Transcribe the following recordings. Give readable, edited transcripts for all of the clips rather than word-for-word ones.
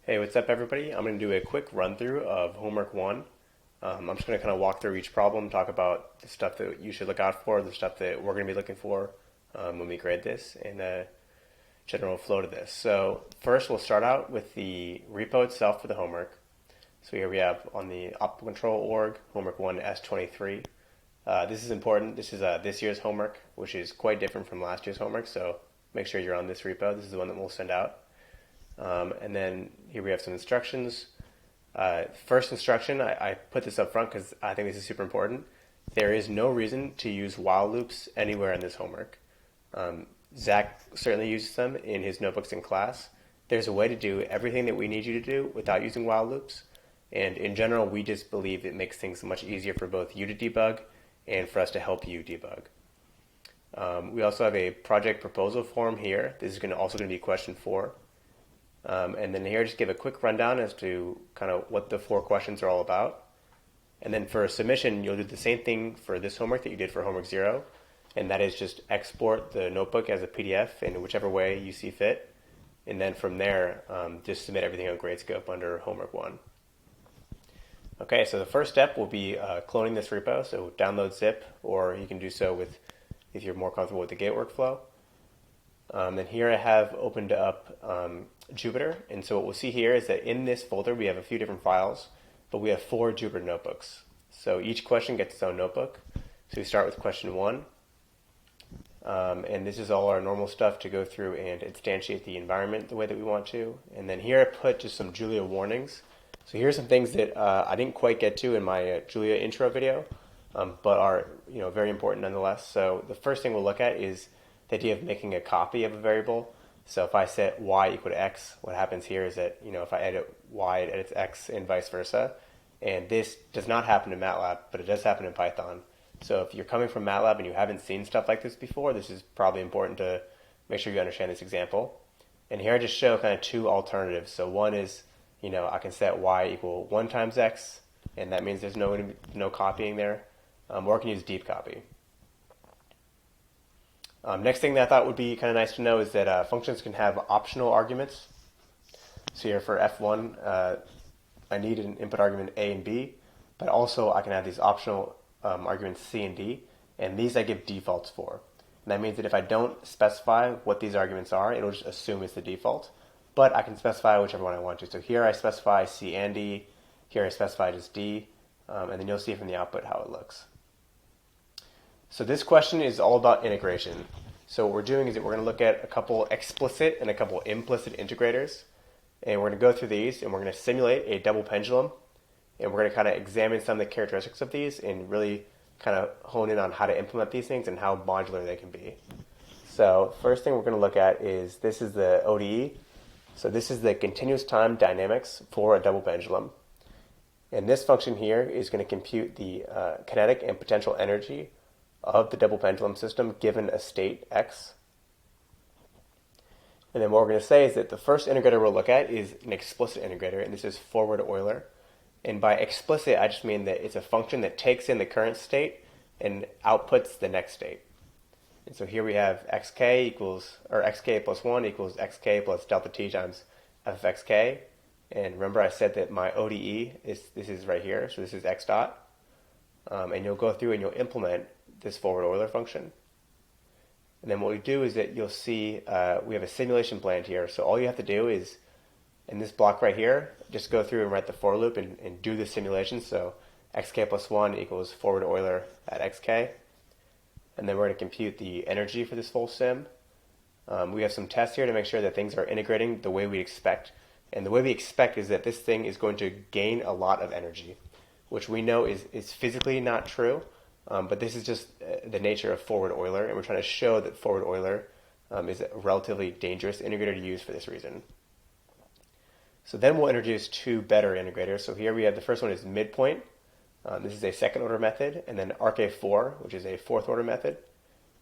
Hey, what's up, everybody? I'm going to do a quick run through of homework one. I'm just going to kind of walk through each problem, talk about the stuff that you should look out for, the stuff that we're going to be looking for when we grade this, and the general flow to this. So first, we'll start out with the repo itself for the homework. So here we have on the optical control org, homework 1 S23. This is important. This is this year's homework, which is quite different from last year's homework, so make sure you're on this repo. This is the one that we'll send out. And then here we have some instructions. First instruction, I put this up front because I think this is super important. There is no reason to use while loops anywhere in this homework. Zach certainly uses them in his notebooks in class. There's a way to do everything that we need you to do without using while loops. And in general, we just believe it makes things much easier for both you to debug and for us to help you debug. We also have a project proposal form here. This is also going to be question 4. And then here, just give a quick rundown as to kind of what the 4 questions are all about. And then for a submission, you'll do the same thing for this homework that you did for homework 0. And that is just export the notebook as a PDF in whichever way you see fit. And then from there, just submit everything on Gradescope under homework 1. Okay, so the first step will be cloning this repo. So download zip, or you can do so if you're more comfortable with the Git workflow. And here I have opened up Jupyter, and so what we'll see here is that in this folder we have a few different files, but we have 4 Jupyter notebooks. So each question gets its own notebook. So we start with question 1, and this is all our normal stuff to go through and instantiate the environment the way that we want to. And then here I put just some Julia warnings. So here's some things that I didn't quite get to in my Julia intro video, but are very important nonetheless. So the first thing we'll look at is the idea of making a copy of a variable. So if I set y equal to x, what happens here is that if I edit y, it edits x, and vice versa. And this does not happen in MATLAB, but it does happen in Python. So if you're coming from MATLAB and you haven't seen stuff like this before, this is probably important to make sure you understand this example. And here I just show kind of 2 alternatives. So one is, I can set y equal 1 times x, and that means there's no copying there. Or I can use deep copy. Next thing that I thought would be kind of nice to know is that functions can have optional arguments. So here for f1, I need an input argument a and b, but also I can have these optional arguments c and d, and these I give defaults for. And that means that if I don't specify what these arguments are, it'll just assume it's the default, but I can specify whichever one I want to. So here I specify c and d, here I specify just d, and then you'll see from the output how it looks. So this question is all about integration. So what we're doing is that we're going to look at a couple explicit and a couple implicit integrators. And we're going to go through these, and we're going to simulate a double pendulum. And we're going to kind of examine some of the characteristics of these and really kind of hone in on how to implement these things and how modular they can be. So first thing we're going to look at is this is the ODE. So this is the continuous time dynamics for a double pendulum. And this function here is going to compute the kinetic and potential energy of the double pendulum system given a state x. And then what we're going to say is that the first integrator we'll look at is an explicit integrator, and this is forward Euler. And by explicit, I just mean that it's a function that takes in the current state and outputs the next state. And so here we have xk plus 1 equals xk plus delta t times f of xk. And remember I said that my ODE this is right here, so this is x dot. And you'll go through and you'll implement this forward Euler function. And then what we do is that you'll see we have a simulation planned here. So all you have to do is, in this block right here, just go through and write the for loop and do the simulation. So xk plus 1 equals forward Euler at xk. And then we're going to compute the energy for this full sim. We have some tests here to make sure that things are integrating the way we expect. And the way we expect is that this thing is going to gain a lot of energy, which we know is physically not true. But this is just the nature of forward Euler, and we're trying to show that forward Euler is a relatively dangerous integrator to use for this reason. So then we'll introduce 2 better integrators. So here we have the first one is midpoint. This is a second order method, and then arc4, which is a fourth order method.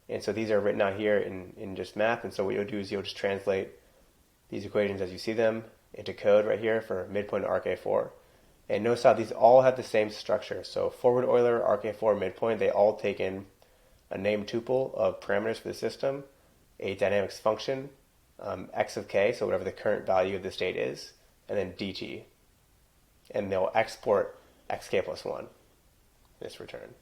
And so these are written out here in just math, and so what you'll do is you'll just translate these equations as you see them into code right here for midpoint and arc4. And notice how these all have the same structure. So forward Euler, arc4, midpoint, they all take in a named tuple of parameters for the system, a dynamics function, x of k, so whatever the current value of the state is, and then dt. And they'll export xk plus 1, this return.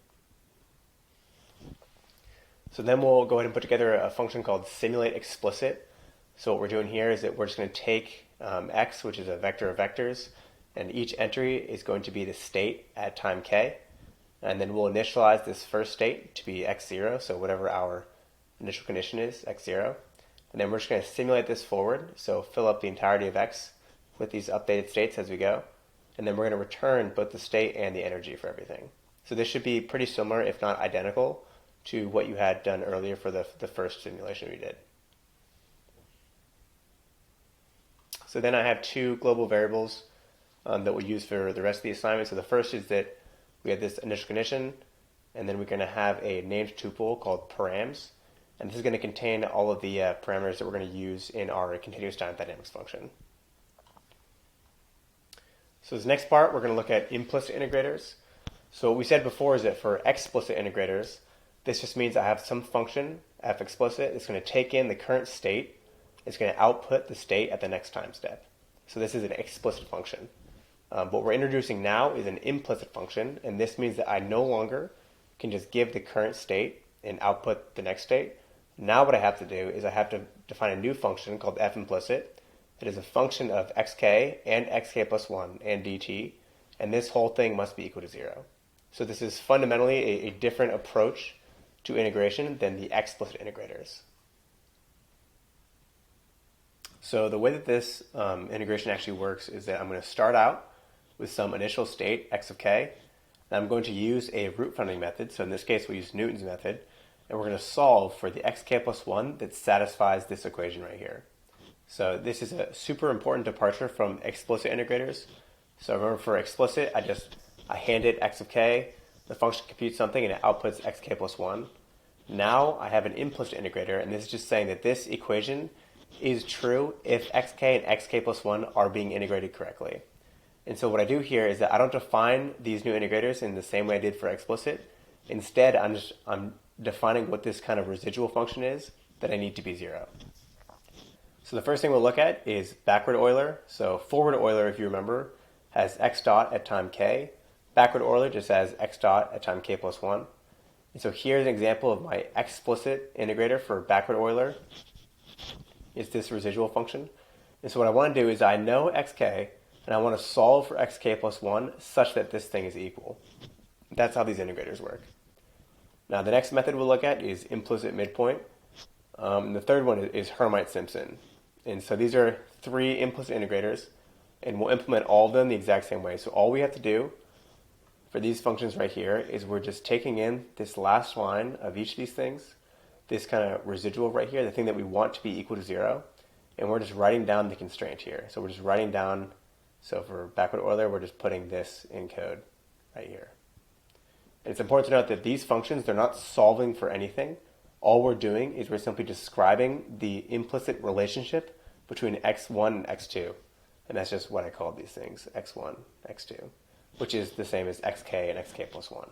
So then we'll go ahead and put together a function called simulate explicit. So what we're doing here is that we're just going to take x, which is a vector of vectors, and each entry is going to be the state at time k. And then we'll initialize this first state to be x0, so whatever our initial condition is, x0. And then we're just going to simulate this forward, so fill up the entirety of x with these updated states as we go. And then we're going to return both the state and the energy for everything. So this should be pretty similar, if not identical, to what you had done earlier for the first simulation we did. So then I have two global variables that we'll use for the rest of the assignment. So the first is that we have this initial condition, and then we're going to have a named tuple called params. And this is going to contain all of the parameters that we're going to use in our continuous time dynamics function. So this next part, we're going to look at implicit integrators. So what we said before is that for explicit integrators, this just means I have some function, f explicit, it's going to take in the current state, it's going to output the state at the next time step. So this is an explicit function. What we're introducing now is an implicit function, and this means that I no longer can just give the current state and output the next state. Now what I have to do is I have to define a new function called f implicit. It is a function of xk and xk plus 1 and dt, and this whole thing must be equal to 0. So this is fundamentally a different approach to integration than the explicit integrators. So the way that this integration actually works is that I'm going to start out with some initial state, x of k, and I'm going to use a root finding method. So in this case, we'll use Newton's method, and we're going to solve for the xk plus 1 that satisfies this equation right here. So this is a super important departure from explicit integrators. So remember, for explicit, I hand it x of k, the function computes something, and it outputs xk plus 1. Now I have an implicit integrator, and this is just saying that this equation is true if xk and xk plus 1 are being integrated correctly. And so what I do here is that I don't define these new integrators in the same way I did for explicit. Instead, I'm defining what this kind of residual function is that I need to be 0. So the first thing we'll look at is backward Euler. So forward Euler, if you remember, has x dot at time k. Backward Euler just has x dot at time k plus 1. And so here's an example of my explicit integrator for backward Euler. It's this residual function. And so what I want to do is I know xk, and I want to solve for xk plus 1 such that this thing is equal. That's how these integrators work. Now the next method we'll look at is implicit midpoint. The third one is Hermite-Simpson. And so these are three implicit integrators, and we'll implement all of them the exact same way. So all we have to do for these functions right here is we're just taking in this last line of each of these things, this kind of residual right here, the thing that we want to be equal to 0, and we're just writing down the constraint here. So we're just writing down, so for backward Euler, we're just putting this in code right here. And it's important to note that these functions, they're not solving for anything. All we're doing is we're simply describing the implicit relationship between x1 and x2. And that's just what I called these things, x1, x2, which is the same as xk and xk plus 1.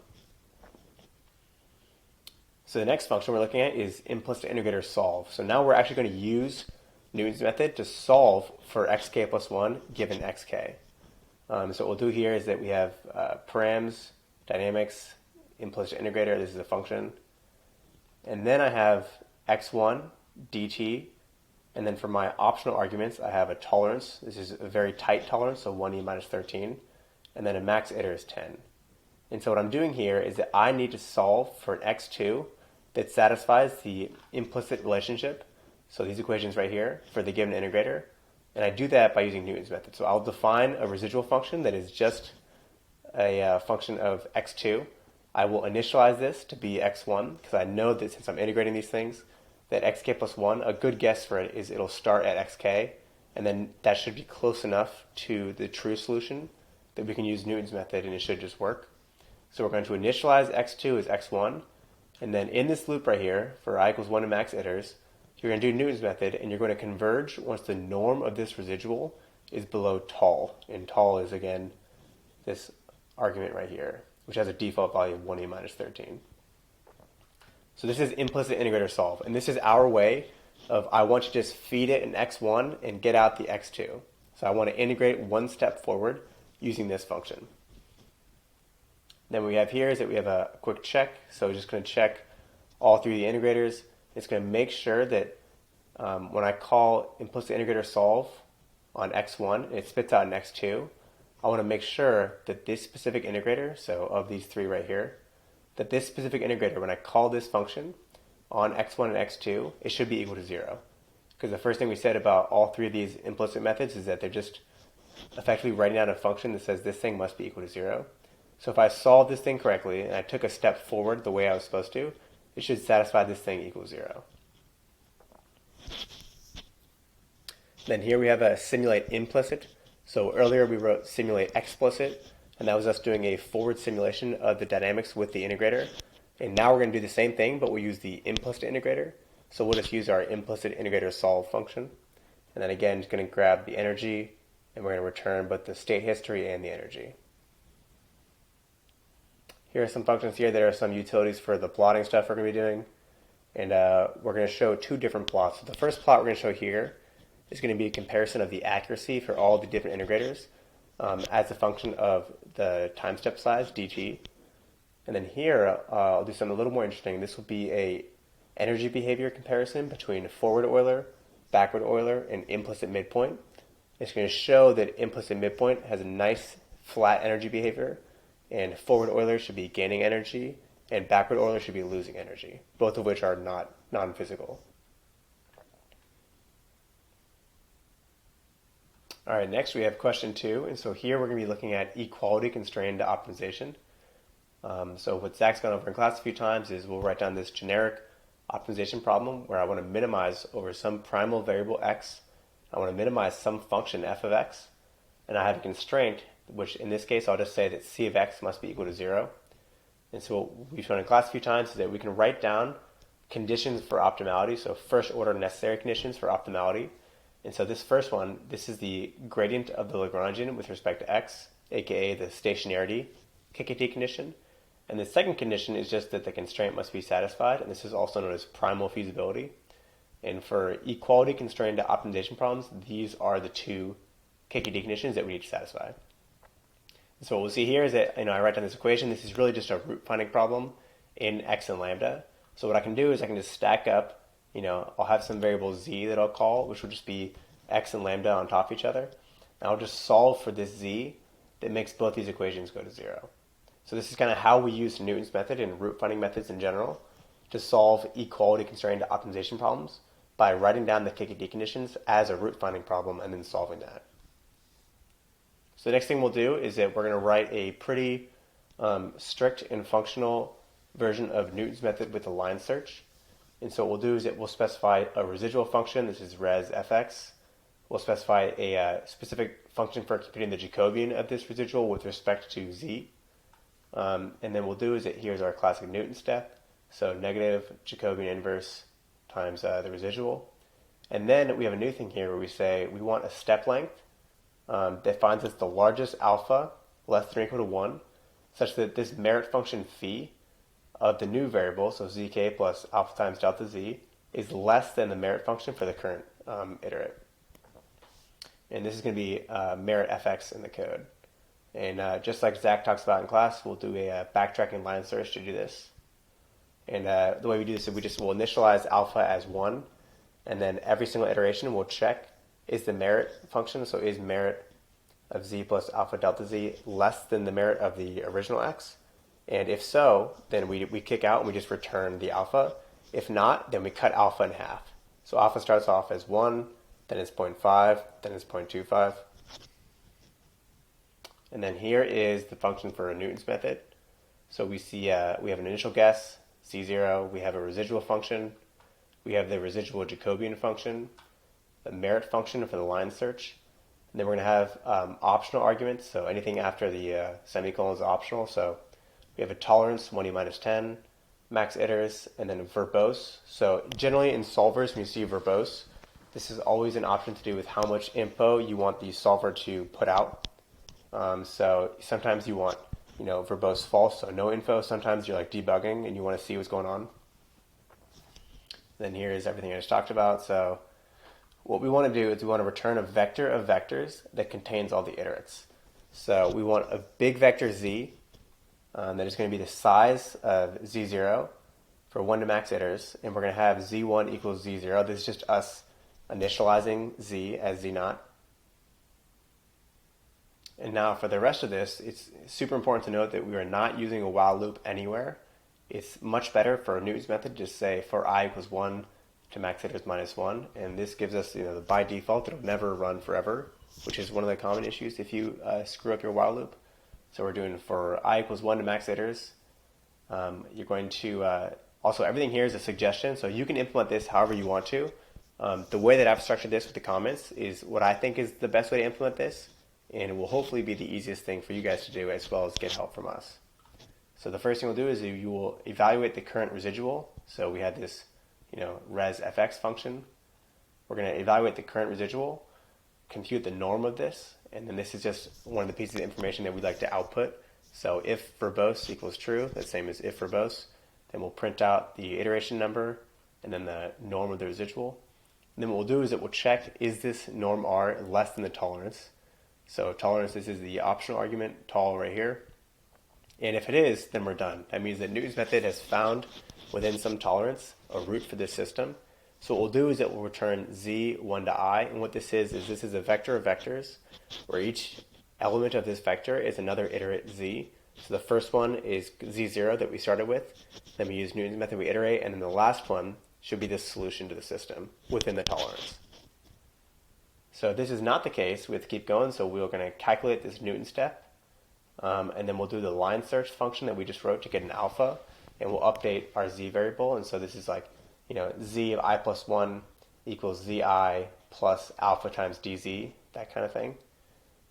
So the next function we're looking at is implicit integrator solve. So now we're actually going to use Newton's method to solve for xk plus 1 given xk. So what we'll do here is that we have params, dynamics, implicit integrator, this is a function. And then I have x1, dt, and then for my optional arguments, I have a tolerance. This is a very tight tolerance, so 1e minus 13, and then a max iter is 10. And so what I'm doing here is that I need to solve for an x2 that satisfies the implicit relationship, so these equations right here, for the given integrator, and I do that by using Newton's method. So I'll define a residual function that is just a function of x2. I will initialize this to be x1, because I know that since I'm integrating these things, that xk plus 1, a good guess for it is it'll start at xk, and then that should be close enough to the true solution that we can use Newton's method and it should just work. So we're going to initialize x2 as x1, and then in this loop right here, for I equals 1 to max iters, you're going to do Newton's method, and you're going to converge once the norm of this residual is below tall. And tall is, again, this argument right here, which has a default value of 1e minus 13. So this is implicit integrator solve, and this is our way of I want to just feed it an x1 and get out the x2. So I want to integrate one step forward using this function. Then what we have here is that we have a quick check. So we're just going to check all three of the integrators. It's going to make sure that when I call implicit integrator solve on x1 and it spits out an x2, I want to make sure that this specific integrator, so of these three right here, that this specific integrator, when I call this function on x1 and x2, it should be equal to 0. Because the first thing we said about all three of these implicit methods is that they're just effectively writing out a function that says this thing must be equal to 0. So if I solve this thing correctly and I took a step forward the way I was supposed to, it should satisfy this thing equals 0. Then here we have a simulate implicit. So earlier we wrote simulate explicit, and that was us doing a forward simulation of the dynamics with the integrator. And now we're going to do the same thing, but we'll use the implicit integrator. So we'll just use our implicit integrator solve function. And then again, just going to grab the energy, and we're going to return both the state history and the energy. Here are some functions here. There are some utilities for the plotting stuff we're going to be doing. And we're going to show two different plots. So the first plot we're going to show here is going to be a comparison of the accuracy for all the different integrators as a function of the time step size, dt. And then here, I'll do something a little more interesting. This will be a energy behavior comparison between forward Euler, backward Euler, and implicit midpoint. It's going to show that implicit midpoint has a nice flat energy behavior, and forward Euler should be gaining energy, and backward Euler should be losing energy, both of which are not non-physical. All right, next we have question 2, and so here we're going to be looking at equality constrained optimization. So what Zach's gone over in class a few times is we'll write down this generic optimization problem where I want to minimize over some primal variable x. I want to minimize some function f of x, and I have a constraint, which in this case I'll just say that c of x must be equal to 0. And so what we've shown in class a few times is that we can write down conditions for optimality, so first order necessary conditions for optimality. And so this first one, this is the gradient of the Lagrangian with respect to x, aka the stationarity KKT condition. And the second condition is just that the constraint must be satisfied, and this is also known as primal feasibility. And for equality constrained optimization problems, these are the two KKT conditions that we need to satisfy. And so what we'll see here is that I write down this equation. This is really just a root finding problem in x and lambda. So what I can do is I can just stack up, I'll have some variable z that I'll call, which will just be x and lambda on top of each other. And I'll just solve for this z that makes both these equations go to 0. So this is kind of how we use Newton's method and root finding methods in general to solve equality constrained optimization problems by writing down the KKT conditions as a root finding problem and then solving that. So the next thing we'll do is that we're going to write a pretty strict and functional version of Newton's method with a line search. And so what we'll do is that we'll specify a residual function. This is res fx. We'll specify a specific function for computing the Jacobian of this residual with respect to z. And then we'll do is that here's our classic Newton step. So negative Jacobian inverse times the residual. And then we have a new thing here where we say we want a step length that finds us the largest alpha less than or equal to 1, such that this merit function phi of the new variable, so zk plus alpha times delta z, is less than the merit function for the current iterate. And this is going to be merit fx in the code. And just like Zach talks about in class, we'll do a backtracking line search to do this. And the way we do this is we'll initialize alpha as 1, and then every single iteration we'll check is the merit function, so is merit of z plus alpha delta z less than the merit of the original x? And if so, then we kick out and we just return the alpha. If not, then we cut alpha in half. So alpha starts off as 1, then it's 0.5, then it's 0.25. And then here is the function for Newton's method. So we see we have an initial guess, C0. We have a residual function. We have the residual Jacobian function, the merit function for the line search. And then we're going to have optional arguments. So anything after the semicolon is optional. So we have a tolerance, 1e minus 10, max iters, and then verbose. So generally in solvers, when you see verbose, this is always an option to do with how much info you want the solver to put out. So sometimes you want, verbose false, so no info. Sometimes you're like debugging and you want to see what's going on. Then here is everything I just talked about. So what we want to do is we want to return a vector of vectors that contains all the iterates. So we want a big vector z that is going to be the size of z0 for 1 to max iters, and we're going to have z1 equals z0. This is just us initializing z as z0. And now for the rest of this, it's super important to note that we are not using a while loop anywhere. It's much better for Newton's method to just say for I equals 1 to max iters minus 1, and this gives us, by default, it'll never run forever, which is one of the common issues if you screw up your while loop. So we're doing for I equals 1 to max iters. You're going to, also everything here is a suggestion, so you can implement this however you want to. The way that I've structured this with the comments is what I think is the best way to implement this, and it will hopefully be the easiest thing for you guys to do as well as get help from us. So the first thing we'll do is you will evaluate the current residual. So we had this, res fx function. We're going to evaluate the current residual, compute the norm of this, and then this is just one of the pieces of information that we'd like to output. So if verbose equals true, that's the same as if verbose, then we'll print out the iteration number and then the norm of the residual. And then what we'll do is it will check, is this norm r less than the tolerance? So tolerance, this is the optional argument, tol right here. And if it is, then we're done. That means that Newton's method has found within some tolerance a root for this system. So what we'll do is it will return z1 to I, and what this is a vector of vectors where each element of this vector is another iterate z. So the first one is z0 that we started with, then we use Newton's method, we iterate, and then the last one should be the solution to the system within the tolerance. So this is not the case, we have to keep going, so we're going to calculate this Newton step, and then we'll do the line search function that we just wrote to get an alpha, and we'll update our z variable, and so this is like, z of I plus 1 equals zi plus alpha times dz, that kind of thing.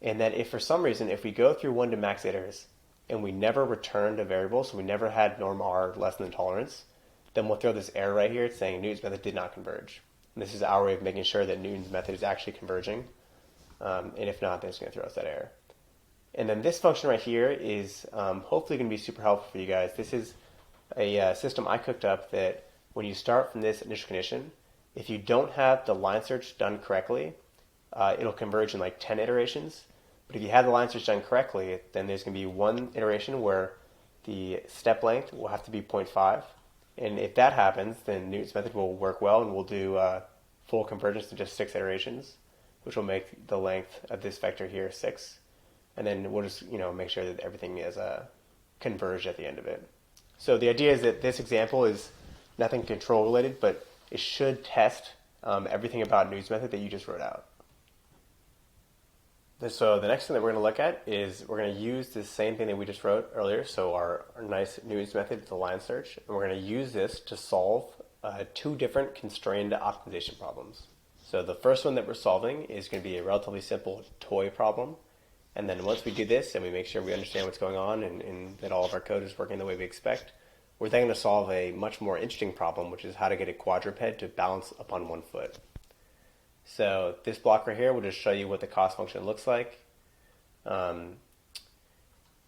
And then if for some reason, if we go through 1 to max iters, and we never returned a variable, so we never had norm r less than the tolerance, then we'll throw this error right here saying Newton's method did not converge. And this is our way of making sure that Newton's method is actually converging. And if not, then it's going to throw us that error. And then this function right here is hopefully going to be super helpful for you guys. This is a system I cooked up that when you start from this initial condition, if you don't have the line search done correctly, it'll converge in like 10 iterations. But if you have the line search done correctly, then there's going to be one iteration where the step length will have to be 0.5. And if that happens, then Newton's method will work well, and we'll do full convergence in just 6 iterations, which will make the length of this vector here 6. And then we'll just make sure that everything is converged at the end of it. So the idea is that this example is nothing control related, but it should test everything about Newton's method that you just wrote out. So the next thing that we're going to look at is we're going to use the same thing that we just wrote earlier, so our nice Newton's method, the line search, and we're going to use this to solve 2 different constrained optimization problems. So the first one that we're solving is going to be a relatively simple toy problem, and then once we do this and we make sure we understand what's going on and that all of our code is working the way we expect, we're then going to solve a much more interesting problem, which is how to get a quadruped to balance upon 1 foot. So this block right here will just show you what the cost function looks like.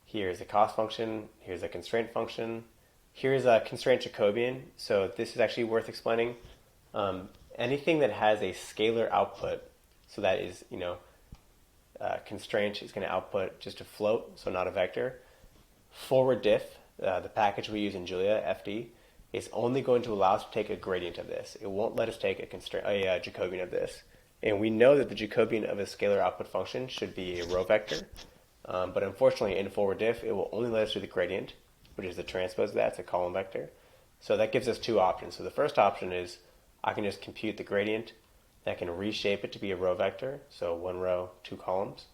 Here's a cost function. Here's a constraint function. Here's a constraint Jacobian. So this is actually worth explaining. Anything that has a scalar output, so that is, constraint is going to output just a float, so not a vector. Forward diff, the package we use in Julia, FD, is only going to allow us to take a gradient of this. It won't let us take a Jacobian of this. And we know that the Jacobian of a scalar output function should be a row vector. But unfortunately, in forward diff, it will only let us do the gradient, which is the transpose of that. It's a column vector. So that gives us 2 options. So the first option is I can just compute the gradient. I can reshape it to be a row vector, so 1 row, 2 columns.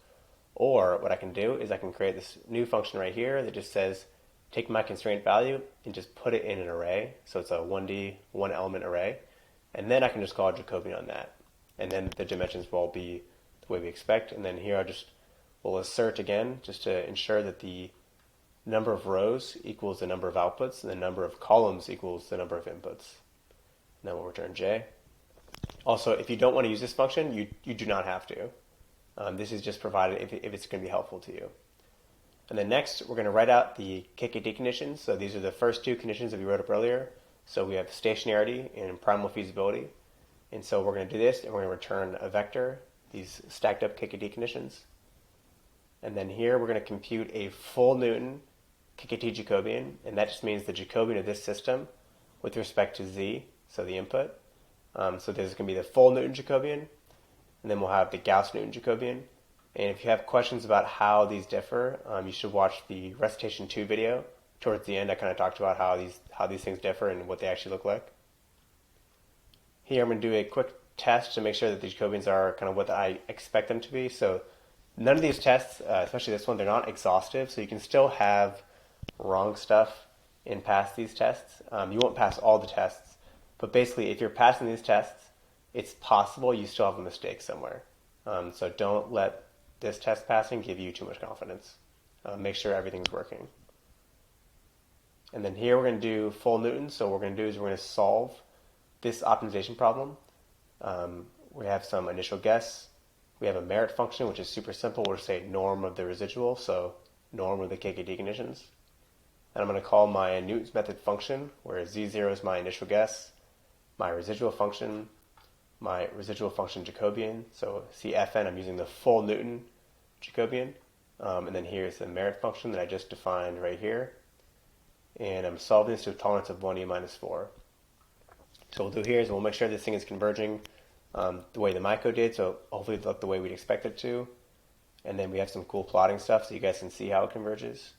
Or what I can do is I can create this new function right here that just says, take my constraint value and just put it in an array. So it's a 1D, 1 element array. And then I can just call a Jacobian on that. And then the dimensions will all be the way we expect. And then here we'll assert again, just to ensure that the number of rows equals the number of outputs, and the number of columns equals the number of inputs. And then we'll return J. Also, if you don't want to use this function, you do not have to. This is just provided if it's going to be helpful to you. And then next, we're going to write out the KKT conditions. So these are the first 2 conditions that we wrote up earlier. So we have stationarity and primal feasibility. And so we're going to do this, and we're going to return a vector, these stacked up KKT conditions. And then here we're going to compute a full Newton KKT Jacobian, and that just means the Jacobian of this system with respect to z, so the input. So this is going to be the full Newton Jacobian, and then we'll have the Gauss-Newton Jacobian. And if you have questions about how these differ, you should watch the recitation 2 video. Towards the end, I kind of talked about how these things differ and what they actually look like. Here, I'm going to do a quick test to make sure that the Jacobians are kind of what I expect them to be. So none of these tests, especially this one, they're not exhaustive. So you can still have wrong stuff and pass these tests. You won't pass all the tests, but basically, if you're passing these tests, it's possible you still have a mistake somewhere. So don't let this test passing give you too much confidence. Make sure everything's working. And then here we're going to do full Newton. So what we're going to do is we're going to solve this optimization problem. We have some initial guess. We have a merit function, which is super simple. We'll say norm of the residual, so norm of the KKT conditions. And I'm going to call my Newton's method function, where z0 is my initial guess, my residual function Jacobian. So Cfn, I'm using the full Newton Jacobian. And then here's the merit function that I just defined right here. And I'm solving this to a tolerance of 1e minus 4. So what we'll do here is we'll make sure this thing is converging the way the MyCode did, so hopefully it'll look the way we'd expect it to. And then we have some cool plotting stuff so you guys can see how it converges.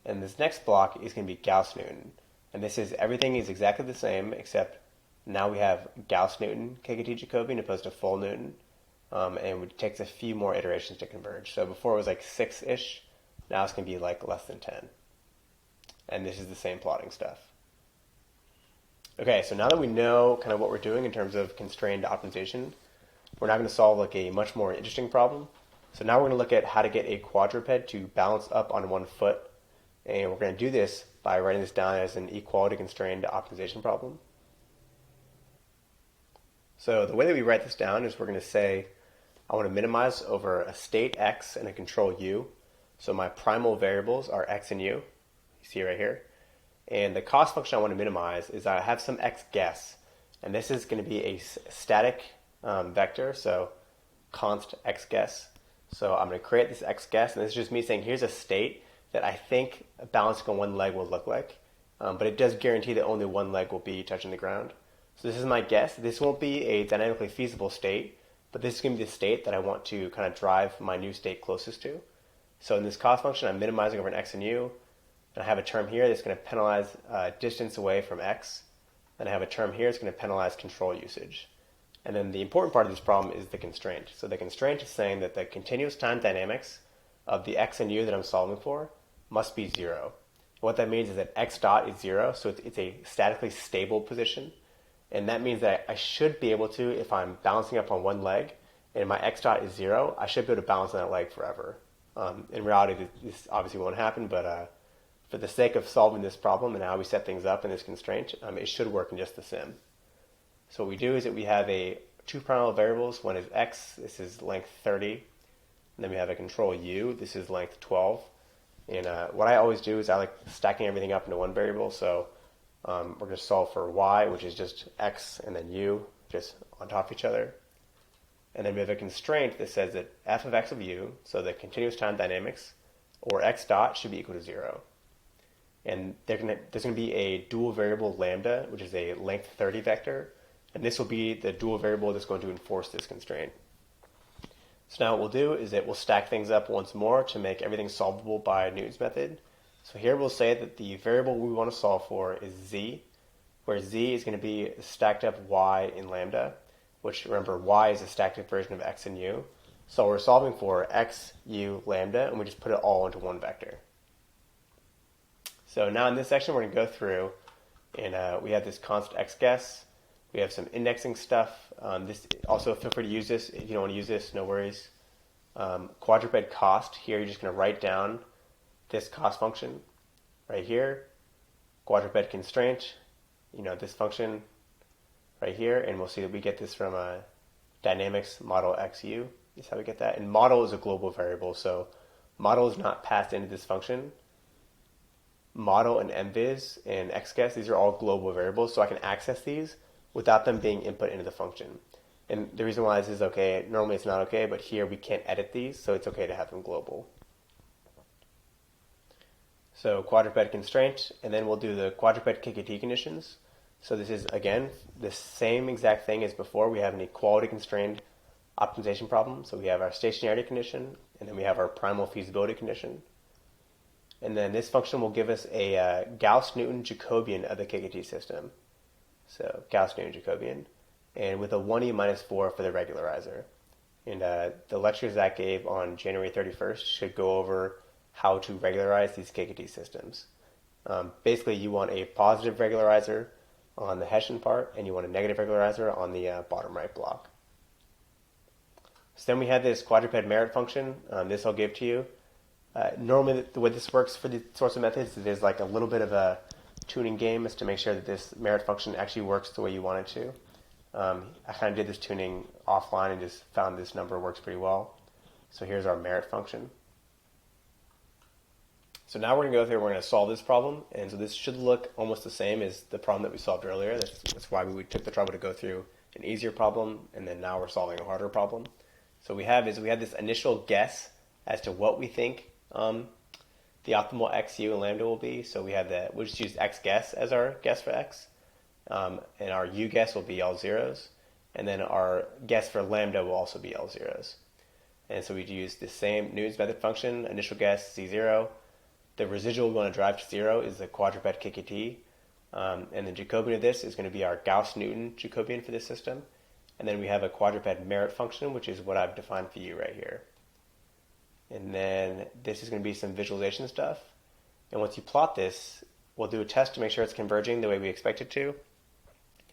And this next block is going to be Gauss-Newton. And this is, everything is exactly the same, except now we have Gauss-Newton KKT Jacobian opposed to full Newton. And it takes a few more iterations to converge. So before it was like 6-ish, now it's going to be like less than 10. And this is the same plotting stuff. Okay, so now that we know kind of what we're doing in terms of constrained optimization, we're now going to solve like a much more interesting problem. So now we're going to look at how to get a quadruped to balance up on one foot. And we're going to do this by writing this down as an equality constrained optimization problem. So the way that we write this down is we're going to say, I want to minimize over a state x and a control u. So my primal variables are x and u. You see it right here. And the cost function I want to minimize is I have some x guess. And this is going to be a static vector, so const x guess. So I'm going to create this x guess, and this is just me saying here's a state that I think balancing on one leg will look like. But it does guarantee that only one leg will be touching the ground. So this is my guess. This won't be a dynamically feasible state, but this is going to be the state that I want to kind of drive my new state closest to. So in this cost function, I'm minimizing over an x and u. And I have a term here that's going to penalize distance away from x. And I have a term here that's going to penalize control usage. And then the important part of this problem is the constraint. So the constraint is saying that the continuous time dynamics of the x and u that I'm solving for must be 0. And what that means is that x dot is 0, so it's a statically stable position. And that means that I should be able to, if I'm balancing up on one leg and my x dot is 0, I should be able to balance on that leg forever. In reality, this obviously won't happen, but for the sake of solving this problem and how we set things up in this constraint, it should work in just the sim. So what we do is that we have two primal variables. One is x, this is length 30. And then we have a control u, this is length 12. And what I always do is I like stacking everything up into one variable. So we're going to solve for y, which is just x and then u, just on top of each other. And then we have a constraint that says that f of x of u, so the continuous time dynamics, or x dot should be equal to 0. And there's going to be a dual variable lambda, which is a length 30 vector. And this will be the dual variable that's going to enforce this constraint. So now what we'll do is that we'll stack things up once more to make everything solvable by Newton's method. So here we'll say that the variable we want to solve for is z, where z is going to be stacked up y in lambda, which remember y is a stacked up version of x and u. So we're solving for x, u, lambda, and we just put it all into one vector. So now in this section we're going to go through and we have this const x guess. We have some indexing stuff. This also, feel free to use this. If you don't want to use this, no worries. Quadruped cost. Here you're just going to write down this cost function right here. Quadruped constraint, this function right here. And we'll see that we get this from dynamics model xu. Is how we get that. And model is a global variable. So model is not passed into this function. Model and mviz and xguess, these are all global variables. So I can access these without them being input into the function. And the reason why this is okay, normally it's not okay, but here we can't edit these, so it's okay to have them global. So quadruped constraint, and then we'll do the quadruped KKT conditions. So this is, again, the same exact thing as before. We have an equality constrained optimization problem. So we have our stationarity condition, and then we have our primal feasibility condition. And then this function will give us a Gauss-Newton Jacobian of the KKT system. So Gauss-Newton Jacobian, and with a 1e minus 4 for the regularizer. And the lectures Zach gave on January 31st should go over how to regularize these KKT systems. Basically, you want a positive regularizer on the Hessian part, and you want a negative regularizer on the bottom right block. So then we have this quadruped merit function. This I'll give to you. Normally, the way this works for the sorts of methods, it is like a little bit of a tuning game is to make sure that this merit function actually works the way you want it to. I kind of did this tuning offline and just found this number works pretty well. So here's our merit function. So now we're going to go through and we're going to solve this problem. And so this should look almost the same as the problem that we solved earlier. That's why we took the trouble to go through an easier problem, and then now we're solving a harder problem. So we have this initial guess as to what we think the optimal XU and lambda will be. So we'll just use X guess as our guess for X. And our U guess will be all zeros. And then our guess for lambda will also be all zeros. And so we'd use the same Newton's method function, initial guess C0. The residual we want to drive to 0 is the quadruped KKT. And the Jacobian of this is going to be our Gauss-Newton Jacobian for this system. And then we have a quadruped merit function, which is what I've defined for you right here. And then this is going to be some visualization stuff. And once you plot this, we'll do a test to make sure it's converging the way we expect it to.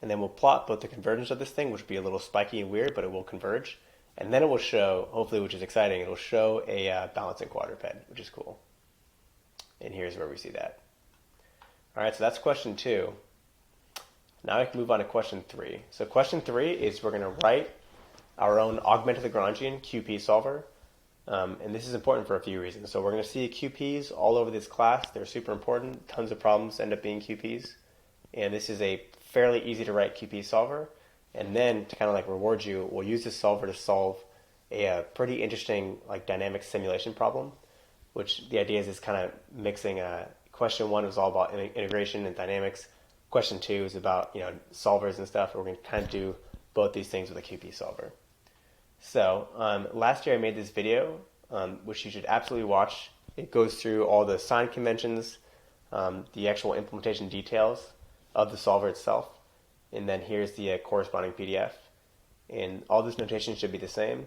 And then we'll plot both the convergence of this thing, which will be a little spiky and weird, but it will converge. And then it will show, hopefully, which is exciting, it will show a balancing quadruped, which is cool. And here's where we see that. All right, so that's question 2. Now I can move on to question 3. So question 3 is we're going to write our own augmented Lagrangian QP solver. And this is important for a few reasons. So we're going to see QPs all over this class. They're super important. Tons of problems end up being QPs. And this is a fairly easy to write QP solver. And then to kind of like reward you, we'll use this solver to solve a pretty interesting like dynamic simulation problem, which the idea is kind of mixing. Question 1 was all about integration and dynamics. Question 2 is about solvers and stuff. We're going to kind of do both these things with a QP solver. So last year I made this video, which you should absolutely watch. It goes through all the sign conventions, the actual implementation details of the solver itself, and then here's the corresponding PDF. And all this notation should be the same.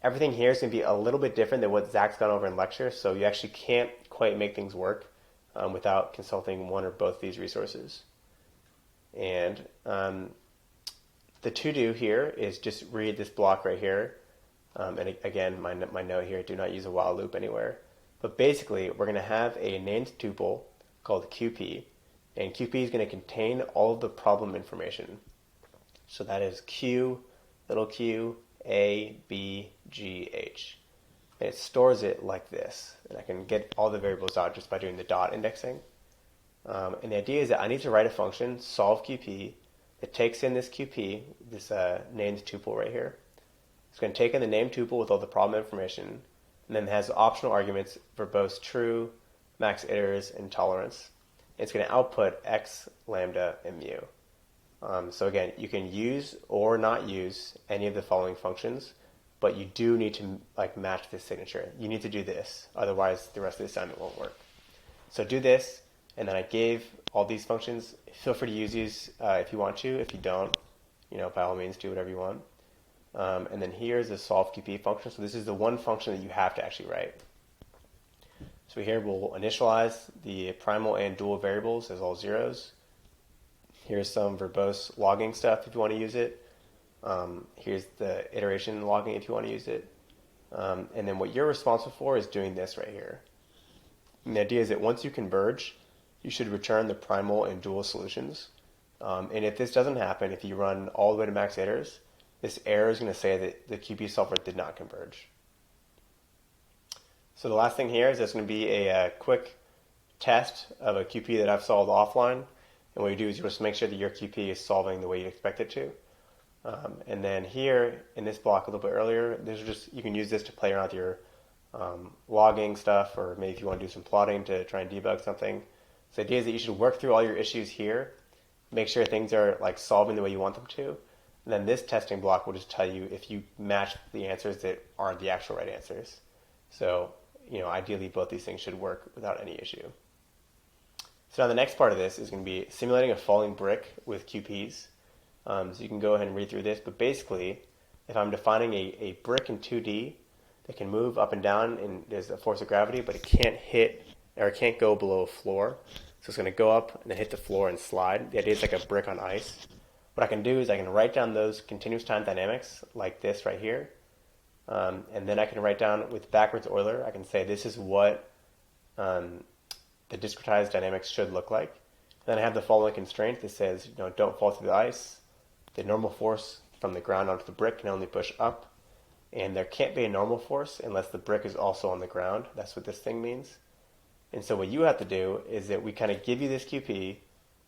Everything here is going to be a little bit different than what Zach's gone over in lecture, so you actually can't quite make things work without consulting one or both of these resources. And the to-do here is just read this block right here. And again, my note here, do not use a while loop anywhere. But basically, we're going to have a named tuple called QP. And QP is going to contain all of the problem information. So that is Q, little q, A, B, G, H. And it stores it like this. And I can get all the variables out just by doing the dot indexing. And the idea is that I need to write a function, solve QP, that takes in this QP, this named tuple right here. It's going to take in the named tuple with all the problem information, and then it has optional arguments for both true, max iters, and tolerance. It's going to output x, lambda, and mu. So again, you can use or not use any of the following functions, but you do need to match this signature. You need to do this, otherwise the rest of the assignment won't work. So do this, and then I gave all these functions. Feel free to use these if you want to. If you don't, by all means, do whatever you want. And then here's the solve QP function. So this is the one function that you have to actually write. So here we'll initialize the primal and dual variables as all zeros. Here's some verbose logging stuff if you want to use it. Here's the iteration logging if you want to use it. And then what you're responsible for is doing this right here. And the idea is that once you converge, you should return the primal and dual solutions. And if this doesn't happen, if you run all the way to max iters, this error is going to say that the QP solver did not converge. So the last thing here is there's going to be a quick test of a QP that I've solved offline. And what you do is you just make sure that your QP is solving the way you expect it to. And then here in this block a little bit earlier, you can use this to play around with your logging stuff, or maybe if you want to do some plotting to try and debug something. So the idea is that you should work through all your issues here, make sure things are like solving the way you want them to. And then this testing block will just tell you if you match the answers that are the actual right answers. So, ideally both these things should work without any issue. So now the next part of this is going to be simulating a falling brick with QPs. So you can go ahead and read through this, but basically, if I'm defining a brick in 2D that can move up and down and there's a force of gravity, but it can't go below a floor. So it's going to go up and then hit the floor and slide. The idea is like a brick on ice. What I can do is I can write down those continuous time dynamics like this right here. And then I can write down with backwards Euler, I can say this is what the discretized dynamics should look like. Then I have the following constraint that says, don't fall through the ice. The normal force from the ground onto the brick can only push up. And there can't be a normal force unless the brick is also on the ground. That's what this thing means. And so what you have to do is that we kind of give you this QP.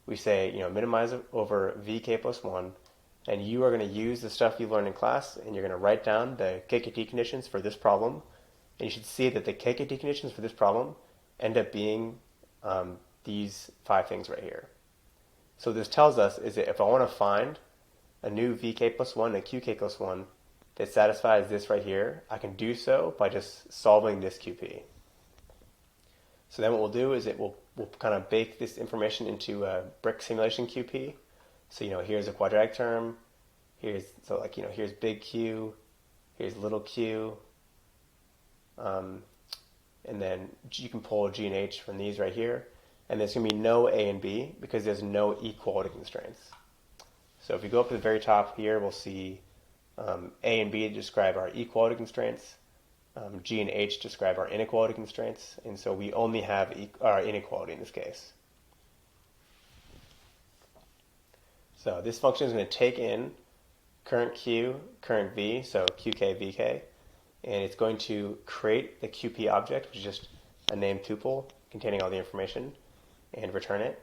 We say, minimize it over vk plus 1. And you are going to use the stuff you learned in class, and you're going to write down the KKT conditions for this problem. And you should see that the KKT conditions for this problem end up being these 5 things right here. So what this tells us is that if I want to find a new vk plus 1 and a qk plus 1 that satisfies this right here, I can do so by just solving this QP. So then what we'll do is we'll kind of bake this information into a brick simulation QP. So here's a quadratic term. Here's big Q. Here's little q. And then you can pull G and H from these right here. And there's going to be no A and B because there's no equality constraints. So if you go up to the very top here, we'll see A and B describe our equality constraints. G and H describe our inequality constraints. And so we only have our inequality in this case. So this function is going to take in current Q, current V, so QK, VK, and it's going to create the QP object, which is just a named tuple containing all the information, and return it.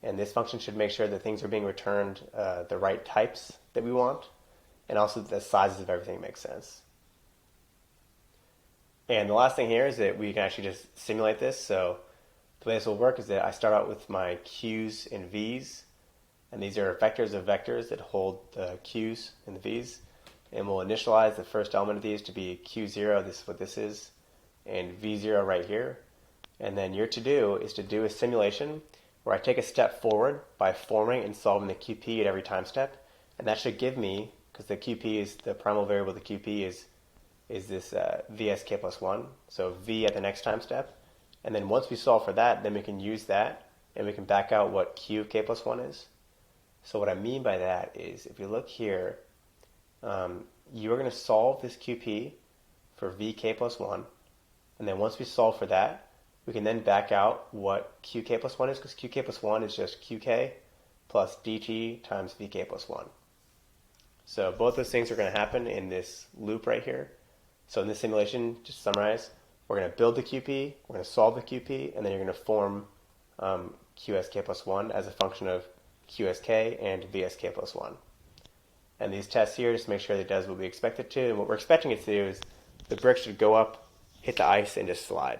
And this function should make sure that things are being returned the right types that we want, and also that the sizes of everything make sense. And the last thing here is that we can actually just simulate this. So the way this will work is that I start out with my Q's and V's, and these are vectors of vectors that hold the Q's and the V's. And we'll initialize the first element of these to be Q0, this is what this is, and V0 right here. And then your to-do is to do a simulation where I take a step forward by forming and solving the QP at every time step. And that should give me, because the QP is the primal variable, the QP is this VSK plus 1, so V at the next time step. And then once we solve for that, then we can use that, and we can back out what QK plus 1 is. So what I mean by that is, if you look here, you're going to solve this QP for VK plus 1, and then once we solve for that, we can then back out what QK plus 1 is, because QK plus 1 is just QK plus DT times VK plus 1. So both those things are going to happen in this loop right here. So in this simulation, just to summarize, we're going to build the QP, we're going to solve the QP, and then you're going to form QSK plus 1 as a function of QSK and VSK plus 1. And these tests here just make sure that it does what we expect it to. And what we're expecting it to do is the brick should go up, hit the ice, and just slide.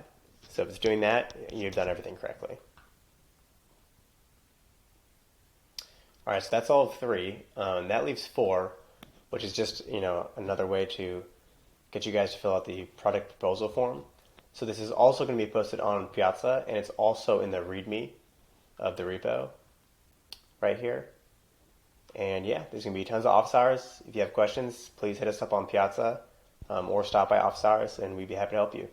So if it's doing that, you've done everything correctly. All right, so that's all of 3. That leaves 4, which is just another way to get you guys to fill out the product proposal form. So this is also going to be posted on Piazza, and it's also in the README of the repo right here. And yeah, there's going to be tons of office hours. If you have questions, please hit us up on Piazza or stop by office hours, and we'd be happy to help you.